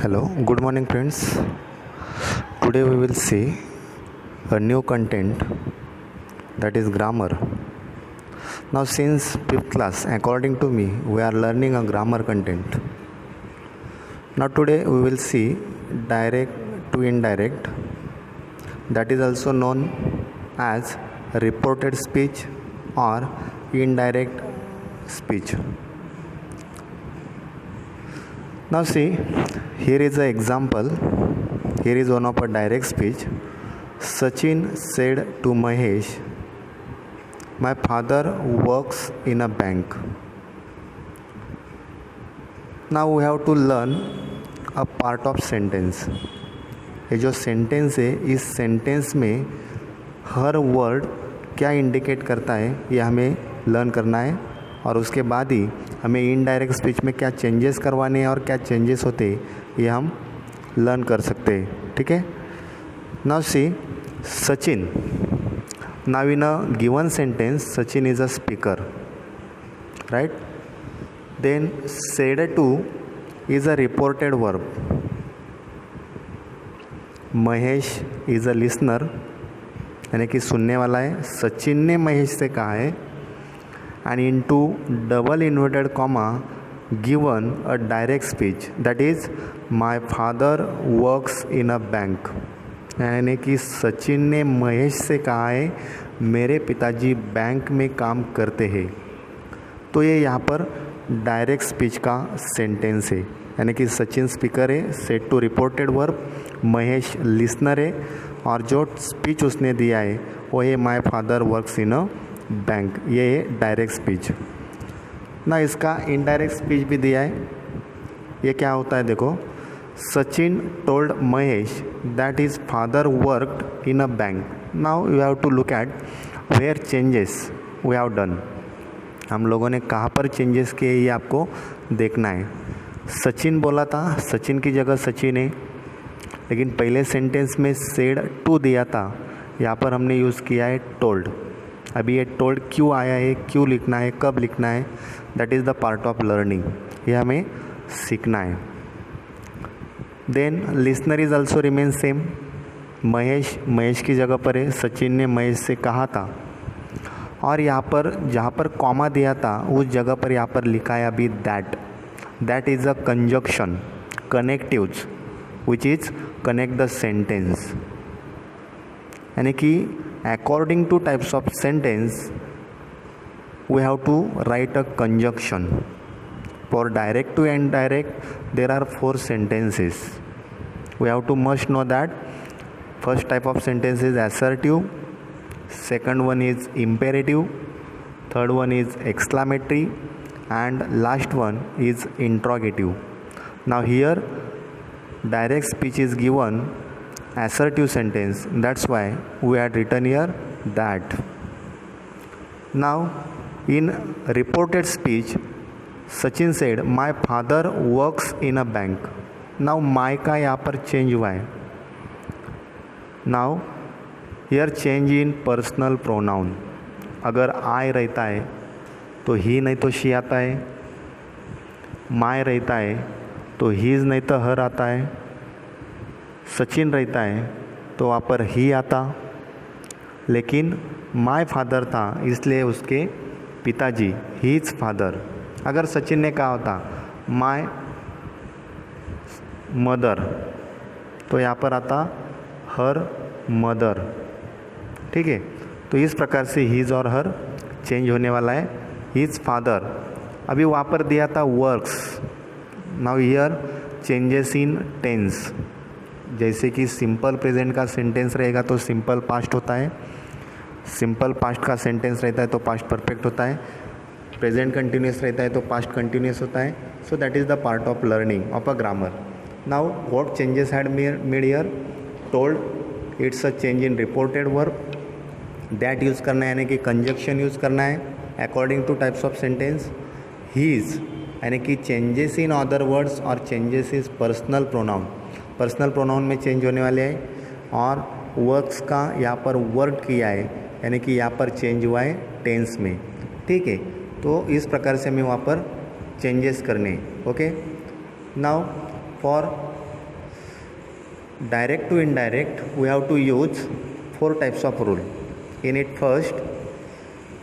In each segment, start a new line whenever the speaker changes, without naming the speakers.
Hello, good morning friends. Today we will see a new content, that is grammar. Now since 5th class, according to me, we are learning a grammar content. Now today we will see direct to indirect, that is also known as reported speech or indirect speech. Now see, here is an example. Here is one of a direct speech. Sachin said to Mahesh, "My father works in a bank." Now we have to learn a part of sentence. ये जो sentence है, इस sentence में हर word क्या indicate करता है ये हमें लर्न करना है, और उसके बाद ही हमें इनडायरेक्ट स्पीच में क्या चेंजेस करवाने हैं और क्या चेंजेस होते हैं ये हम लर्न कर सकते हैं. ठीक है. Now see, Sachin. Now in a given sentence Sachin is a speaker, right. Then said to is a reported verb. Mahesh is a listener, यानी कि सुनने वाला है. सचिन ने महेश से कहा है, and into double inverted comma given a direct speech, that is my father works in a bank. यानी कि सचिन ने महेश से कहा है मेरे पिताजी बैंक में काम करते हैं. तो ये यहाँ पर डायरेक्ट स्पीच का सेंटेंस है, यानी कि सचिन स्पीकर है, said to reported verb, Mahesh listener है, और जो स्पीच उसने दिया है वो है my father works in a bank. ये है डायरेक्ट स्पीच. ना इसका इनडायरेक्ट स्पीच भी दिया है. ये क्या होता है देखो, Sachin told Mahesh that his father worked in a bank. Now you have to look at where changes we have done. हम लोगों ने कहाँ पर चेंजेस किए ये आपको देखना है. सचिन बोला था, सचिन की जगह सचिन है, लेकिन पहले सेंटेंस में सेड टू दिया था, यहाँ पर हमने यूज़ किया है टोल्ड. अभी ये टोल्ड क्यों आया है, क्यों लिखना है, कब लिखना है, that is the part of learning. ये हमें सीखना है. Then listener is also remain same. Mahesh की जगह पर है, सचिन ने महेश से कहा था, और यहाँ पर जहाँ पर कॉमा दिया था उस जगह पर यहाँ पर लिखा है अभी that is a conjunction, connectives which is connect the sentence. यानी कि according to types of sentence we have to write a conjunction. For direct to indirect there are 4 sentences. We have to must know that first type of sentence is assertive, second one is imperative, third one is exclamatory, and last one is interrogative. Now here direct speech is given assertive sentence, that's why we had written here that. Now in reported speech Sachin said my father works in a bank. Now my का यहाँ पर change हुआ है. Now here change in personal pronoun. अगर I रहता है तो he नहीं तो she आता है, my रहता है तो his नहीं तो her आता है, सचिन रहता है तो वहाँ पर ही आता, लेकिन माय फादर था इसलिए उसके पिताजी हीज फादर. अगर सचिन ने कहा होता माय मदर तो यहाँ पर आता हर मदर. ठीक है. तो इस प्रकार से हीज और हर चेंज होने वाला है. हीज फादर अभी वहाँ पर दिया था works. Now here changes in tense. जैसे कि सिंपल प्रेजेंट का सेंटेंस रहेगा तो सिंपल पास्ट होता है, सिंपल पास्ट का सेंटेंस रहता है तो पास्ट परफेक्ट होता है, प्रेजेंट कंटिन्यूस रहता है तो पास्ट कंटिन्यूस होता है. So that is the part of learning of a grammar. Now what changes had made here, told it's a change in reported verb, that use करना है यानी कि कंजक्शन यूज़ करना है according to types of sentence. He's यानी कि changes in other words और changes is personal pronoun. Personal pronoun में चेंज होने वाले हैं, और वर्क्स का यहाँ पर वर्ड किया है यानी कि यहाँ पर चेंज हुआ है टेंस में. ठीक है. तो इस प्रकार से हमें वहाँ पर चेंजेस करने. Okay. Now for direct to indirect, we have to use 4 types of rule. In it, first,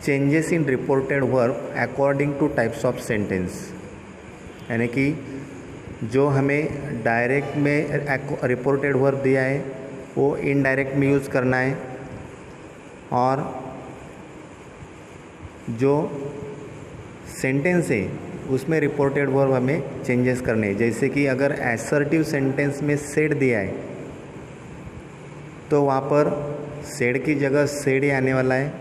changes in reported verb according to types of sentence, यानी कि जो हमें डायरेक्ट में रिपोर्टेड वर्ब दिया है वो इनडायरेक्ट में यूज़ करना है, और जो सेंटेंस है उसमें रिपोर्टेड वर्ब हमें चेंजेस करने हैं. जैसे कि अगर एसर्टिव सेंटेंस में सेड दिया है तो वहाँ पर सेड की जगह सेड ही आने वाला है.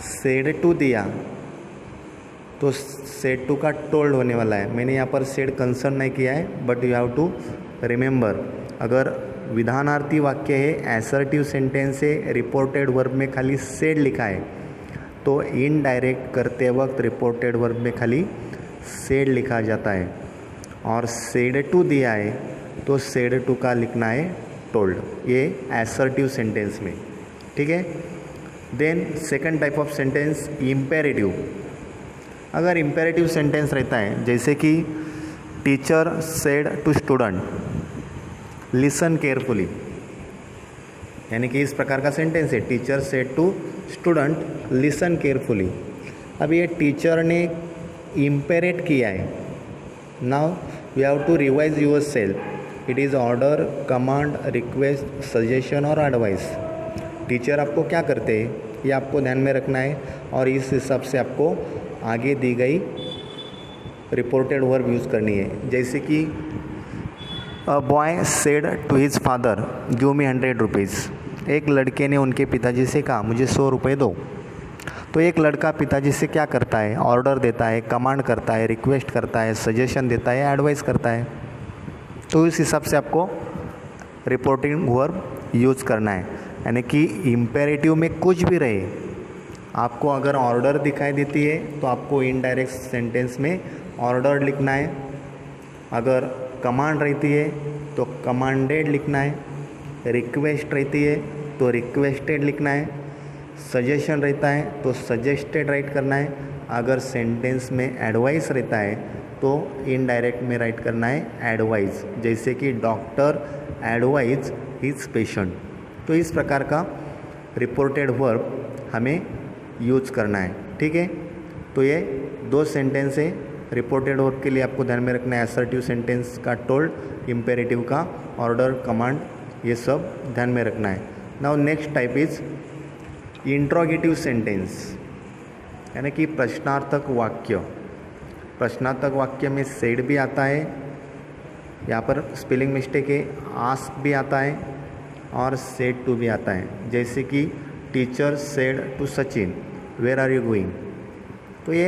सेड टू दिया तो सेड टू का टोल्ड होने वाला है. मैंने यहाँ पर सेड कंसर्न नहीं किया है, but you have to remember, अगर विधानार्थी वाक्य है, एसर्टिव सेंटेंस है, रिपोर्टेड वर्ब में खाली सेड लिखा है, तो इनडायरेक्ट करते वक्त रिपोर्टेड वर्ब में खाली सेड लिखा जाता है. और सेड टू दिया है तो सेड टू का लिखना है टोल्ड, ये एसर्टिव सेंटेंस में. ठीक है. Then second type of sentence imperative. अगर इम्पेरेटिव सेंटेंस रहता है, जैसे कि teacher said to student listen carefully, यानी कि इस प्रकार का सेंटेंस है, teacher said to student listen carefully. अब ये टीचर ने इम्पेरेट किया है. Now we have to revise your self. It is order, command, request, suggestion और एडवाइस. टीचर आपको क्या करते हैं ये आपको ध्यान में रखना है, और इस हिसाब से आपको आगे दी गई रिपोर्टेड वर्ब यूज़ करनी है. जैसे कि a boy said to his father give me 100 rupees. एक लड़के ने उनके पिताजी से कहा मुझे 100 रुपये दो. तो एक लड़का पिताजी से क्या करता है, ऑर्डर देता है, कमांड करता है, रिक्वेस्ट करता है, सजेशन देता है, एडवाइस करता है. तो इस हिसाब से आपको रिपोर्टिंग वर्ब यूज़ करना है. यानी कि इम्पेरेटिव में कुछ भी रहे, आपको अगर ऑर्डर दिखाई देती है तो आपको इनडायरेक्ट सेंटेंस में ऑर्डर लिखना है. अगर कमांड रहती है तो कमांडेड लिखना है. रिक्वेस्ट रहती है तो रिक्वेस्टेड लिखना है. सजेशन रहता है तो सजेस्टेड राइट करना है. अगर सेंटेंस में एडवाइस रहता है तो इनडायरेक्ट में राइट करना है एडवाइस, जैसे कि डॉक्टर एडवाइज हिज पेशेंट. तो इस प्रकार का रिपोर्टेड वर्ब हमें यूज करना है. ठीक है. तो ये 2 सेंटेंस है. रिपोर्टेड वर्ब के लिए आपको ध्यान में रखना है असर्टिव सेंटेंस का टोल्ड, इम्पेरेटिव का ऑर्डर, कमांड, ये सब ध्यान में रखना है. Now next type is interrogative sentence, यानी कि प्रश्नार्थक वाक्य. प्रश्नार्थक वाक्य में सेड भी आता है, यहाँ पर स्पेलिंग मिस्टेक है, आस्क भी आता है और सेड टू भी आता है. जैसे कि teacher said to Sachin where are you going. तो ये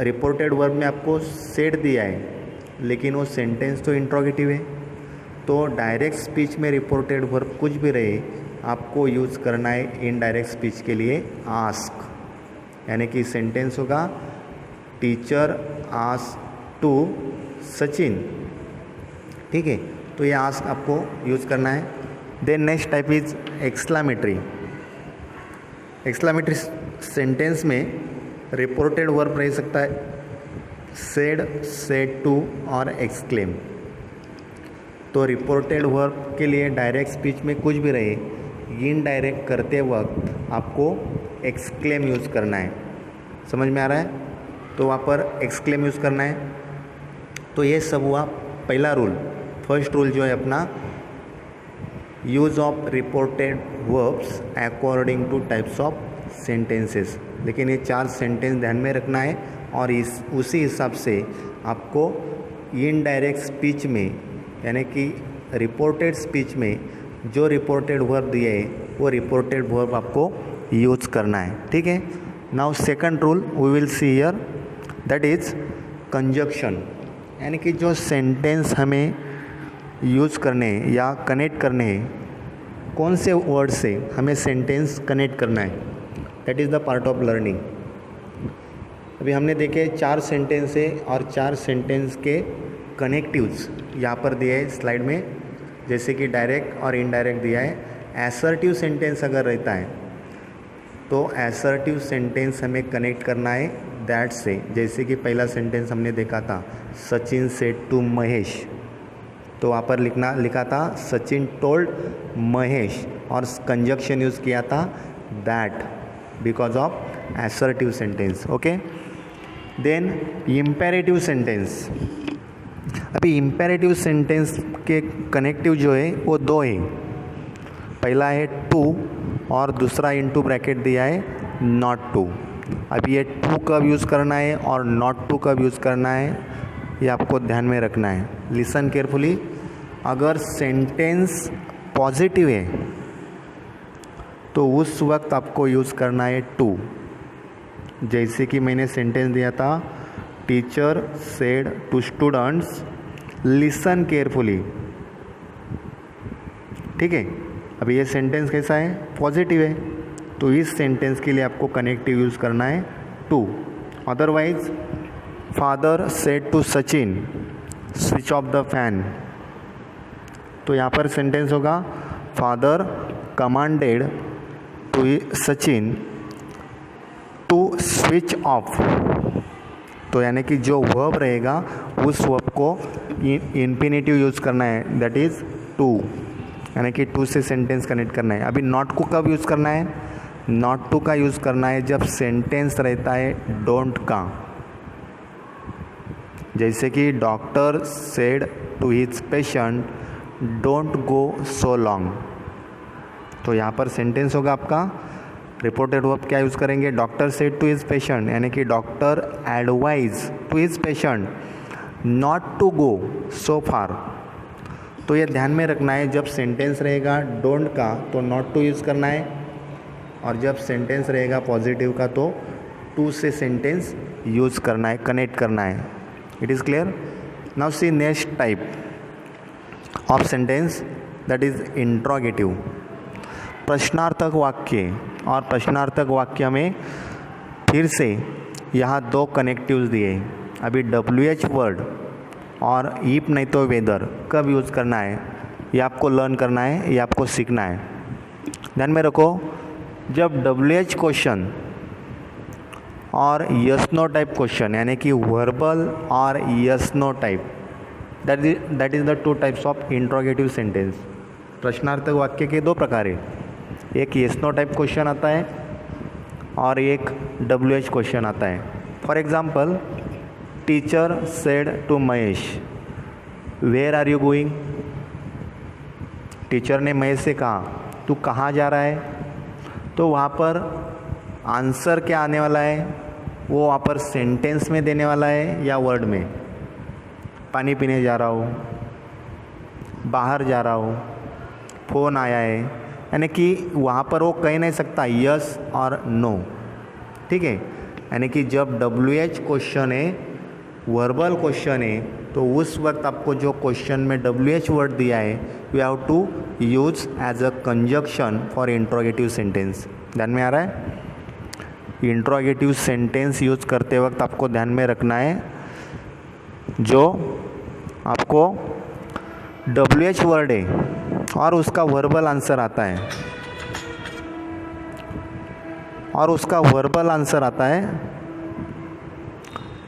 रिपोर्टेड वर्ब में आपको सेड दिया है, लेकिन वो सेंटेंस तो इंट्रोगेटिव है. तो डायरेक्ट स्पीच में रिपोर्टेड वर्ब कुछ भी रहे, आपको यूज़ करना है इनडायरेक्ट स्पीच के लिए आस्क. यानी कि सेंटेंस होगा टीचर आस्क टू सचिन. ठीक है. तो ये आस्क आपको यूज़ करना है. Then next type is exclamatory. Exclamatory sentence में रिपोर्टेड वर्ब रह सकता है सेड, सेड टू और एक्सक्लेम. तो रिपोर्टेड वर्ब के लिए डायरेक्ट स्पीच में कुछ भी रहे, इनडायरेक्ट करते वक्त आपको एक्सक्लेम यूज़ करना है. समझ में आ रहा है. तो वहाँ पर एक्सक्लेम यूज़ करना है. तो ये सब हुआ पहला रूल. फर्स्ट रूल जो है अपना use of reported verbs according to types of sentences. लेकिन ये 4 सेंटेंस ध्यान में रखना है, और उसी हिसाब से आपको इनडायरेक्ट स्पीच में, यानी कि रिपोर्टेड स्पीच में जो रिपोर्टेड वर्ब दिए है वो रिपोर्टेड वर्ब आपको यूज़ करना है. ठीक है. Now second rule we will see here, that is conjunction. यानी कि जो सेंटेंस हमें यूज़ करने या कनेक्ट करने हैं, कौन से वर्ड से हमें सेंटेंस कनेक्ट करना है, that is the part of learning. अभी हमने देखे 4 सेंटेंस है और 4 सेंटेंस के कनेक्टिव्स यहाँ पर दिए है स्लाइड में, जैसे कि डायरेक्ट और इनडायरेक्ट दिया है. एसर्टिव सेंटेंस अगर रहता है तो एसर्टिव सेंटेंस हमें कनेक्ट करना है दैट से. जैसे कि पहला सेंटेंस हमने देखा था, सचिन सेड टू महेश. तो वहाँ पर लिखा था सचिन टोल्ड महेश, और कंजक्शन यूज़ किया था that because of assertive sentence. Okay. Then imperative sentence. अभी इम्पेरेटिव सेंटेंस के कनेक्टिव जो है वो दो है. पहला है टू और दूसरा इनटू ब्रैकेट दिया है नॉट टू. अभी ये टू कब यूज़ करना है और नॉट टू कब यूज़ करना है ये आपको ध्यान में रखना है. Listen carefully. अगर सेंटेंस पॉजिटिव है तो उस वक्त आपको यूज़ करना है टू. जैसे कि मैंने सेंटेंस दिया था, teacher said to students listen carefully. ठीक है. अभी ये सेंटेंस कैसा है? पॉजिटिव है. तो इस सेंटेंस के लिए आपको कनेक्टिव यूज़ करना है to. Otherwise father said to Sachin switch off the fan. तो यहाँ पर सेंटेंस होगा father commanded to Sachin to switch off. तो यानी कि जो वर्ब रहेगा उस वर्ब को इन्फिनेटिव यूज़ करना है, दैट इज़ टू. यानी कि टू से सेंटेंस कनेक्ट करना है. अभी नॉट को कब यूज़ करना है? नॉट टू का यूज़ करना है जब सेंटेंस रहता है डोंट का. जैसे कि doctor said to his patient don't go so long. तो यहाँ पर सेंटेंस होगा आपका रिपोर्टेड वर्ब क्या यूज़ करेंगे? Doctor said to his patient, यानी कि doctor advise to his patient not to go so far. तो ये ध्यान में रखना है, जब सेंटेंस रहेगा डोंट का तो नॉट टू यूज़ करना है, और जब सेंटेंस रहेगा पॉजिटिव का तो टू से सेंटेंस यूज़ करना है, कनेक्ट करना है. It is clear. Now see next type of sentence, that is interrogative. प्रश्नार्थक वाक्य. और प्रश्नार्थक वाक्य में फिर से यहाँ दो कनेक्टिव्स दिए. अभी WH वर्ड और इफ नहीं तो वेदर कब यूज़ करना है ये आपको लर्न करना है, ये आपको सीखना है. ध्यान में रखो, जब WH क्वेश्चन और यस नो टाइप क्वेश्चन, यानी कि वर्बल और yes no type, that is the two types of interrogative sentence. प्रश्नार्थक वाक्य के दो प्रकार है. एक यस नो टाइप क्वेश्चन आता है और एक WH क्वेश्चन आता है. For example, teacher said to Mahesh where are you going. Teacher ने महेश से कहा तू कहाँ जा रहा है. तो वहाँ पर आंसर क्या आने वाला है, वो वहाँ पर सेंटेंस में देने वाला है या वर्ड में. पानी पीने जा रहा हूँ, बाहर जा रहा हूँ, फ़ोन आया है. यानी कि वहाँ पर वो कह नहीं सकता यस और नो. ठीक है. यानी कि जब WH क्वेश्चन है, वर्बल क्वेश्चन है, तो उस वक्त आपको जो क्वेश्चन में WH वर्ड दिया है we have to use as a conjunction for interrogative sentence. ध्यान में आ रहा है? इंट्रोगेटिव सेंटेंस यूज करते वक्त आपको ध्यान में रखना है, जो आपको WH वर्ड है और उसका वर्बल आंसर आता है,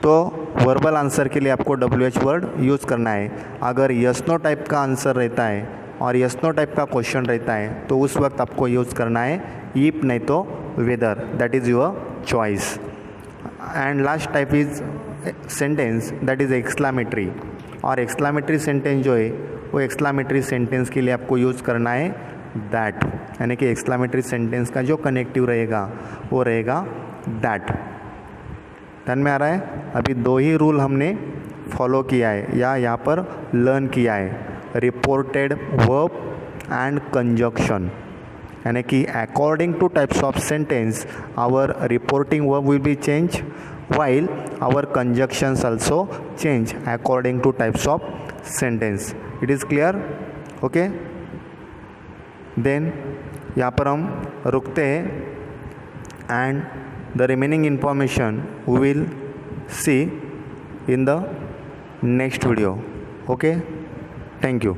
तो वर्बल आंसर के लिए आपको WH वर्ड यूज़ करना है. अगर यस नो टाइप का आंसर रहता है और यस नो टाइप का क्वेश्चन रहता है तो उस वक्त आपको यूज़ करना है इफ नहीं तो whether. That is your choice. And last type is sentence, that is exclamatory. और एक्सक्लामेटरी सेंटेंस जो है वो एक्सक्लामेटरी सेंटेंस के लिए आपको यूज़ करना है दैट. यानी कि एक्सक्लामेटरी सेंटेंस का जो कनेक्टिव रहेगा वो रहेगा दैट. ध्यान में आ रहा है? अभी दो ही रूल हमने फॉलो किया है या यहाँ पर लर्न किया है, रिपोर्टेड वर्ब एंड कंजक्शन. यानी कि according to types of sentence our reporting verb will be change while our conjunctions also change according to types of sentence. It is clear? Okay? Then यहाँ पर हम रुकते हैं and the remaining information we will see in the next video. Okay? Thank you.